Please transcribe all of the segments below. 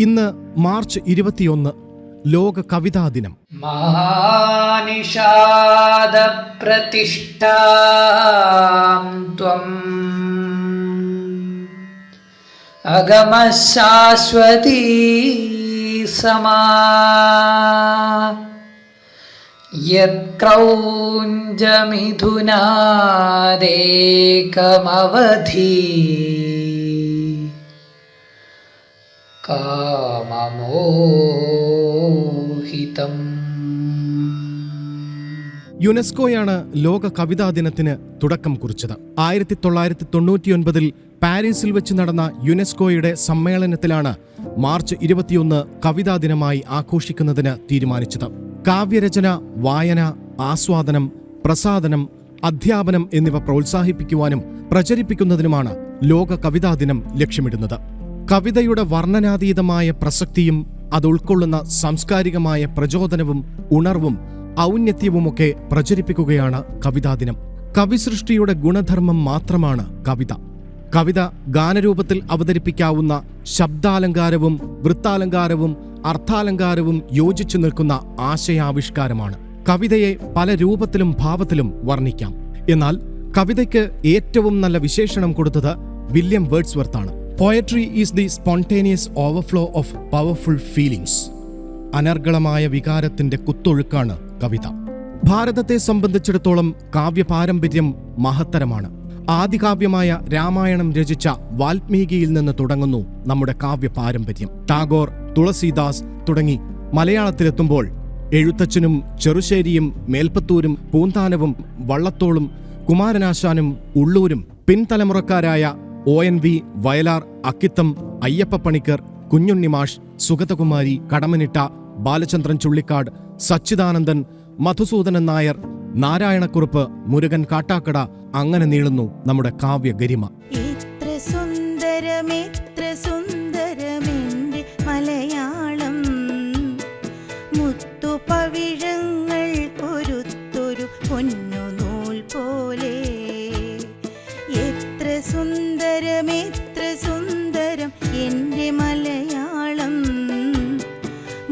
ഇന്ന് മാർച്ച് 21 ലോക കവിതാ ദിനം. മഹാനിഷാദ പ്രതിഷ്ഠാം ത്വം അഗമശാശ്വതീ സമാ യത്ക്രൗഞ്ചമിഥുനാദേകമവധി കാമമോഹിതം. യുനെസ്കോയാണ് ലോക കവിതാ ദിനത്തിന് തുടക്കം കുറിച്ചത്. 1999 പാരീസിൽ വെച്ച് നടന്ന യുനെസ്കോയുടെ സമ്മേളനത്തിലാണ് മാർച്ച് 21 കവിതാ ദിനമായി ആഘോഷിക്കുന്നതിന് തീരുമാനിച്ചത്. കാവ്യരചന, വായന, ആസ്വാദനം, പ്രസാദനം, അധ്യാപനം എന്നിവ പ്രോത്സാഹിപ്പിക്കുവാനും പ്രചരിപ്പിക്കുന്നതിനുമാണ് ലോക കവിതാ ദിനം ലക്ഷ്യമിടുന്നത്. കവിതയുടെ വർണ്ണനാതീതമായ പ്രസക്തിയും അത് ഉൾക്കൊള്ളുന്ന സാംസ്കാരികമായ പ്രചോദനവും ഉണർവും ഔന്നത്യവുമൊക്കെ പ്രചരിപ്പിക്കുകയാണ് കവിതാ ദിനം. കവിസൃഷ്ടിയുടെ ഗുണധർമ്മം മാത്രമാണ് കവിത. കവിത ഗാനരൂപത്തിൽ അവതരിപ്പിക്കാവുന്ന ശബ്ദാലങ്കാരവും വൃത്താലങ്കാരവും അർത്ഥാലങ്കാരവും യോജിച്ചു നിൽക്കുന്ന ആശയാവിഷ്കാരമാണ്. കവിതയെ പല രൂപത്തിലും ഭാവത്തിലും വർണ്ണിക്കാം. എന്നാൽ കവിതയ്ക്ക് ഏറ്റവും നല്ല വിശേഷണം കൊടുത്തത് William Wordsworth. Poetry is the spontaneous overflow of powerful feelings. അനർഗളമായ വികാരത്തിന്റെ കുത്തൊഴുക്കാണ് കവിത. ഭാരതത്തെ സംബന്ധിച്ചിടത്തോളം കാവ്യപാരമ്പര്യം മഹത്തരമാണ്. ആദികാവ്യമായ രാമായണം രചിച്ച വാൽമീകിയിൽ നിന്ന് തുടങ്ങുന്നു നമ്മുടെ കാവ്യപാരമ്പര്യം. ടാഗോർ, തുളസീദാസ് തുടങ്ങി മലയാളത്തിലെത്തുമ്പോൾ എഴുത്തച്ഛനും ചെറുശ്ശേരിയും മേൽപ്പത്തൂരും പൂന്താനവും വള്ളത്തോളും കുമാരനാശാനും ഉള്ളൂരും പിൻതലമുറക്കാരായ ONV, വയലാർ, അക്കിത്തം, അയ്യപ്പപ്പണിക്കർ, കുഞ്ഞുണ്ണിമാഷ്, സുഗതകുമാരി, കടമനിട്ട, ബാലചന്ദ്രൻ ചുള്ളിക്കാട്, സച്ചിദാനന്ദൻ, മധുസൂദനൻ നായർ, നാരായണക്കുറുപ്പ്, മുരുകൻ കാട്ടാക്കട, അങ്ങനെ നീളുന്നു നമ്മുടെ കാവ്യഗരിമ. എത്ര സുന്ദരമെന്റെ മലയാളം, മുത്തുപവിഴങ്ങൾ കൊരുത്തൊരു പൊന്നു നൂൽ പോലെ. എത്ര സുന്ദരം എന്റെ മലയാളം,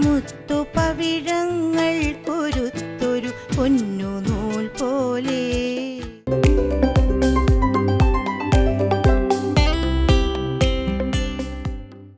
മുത്തുപവിഴ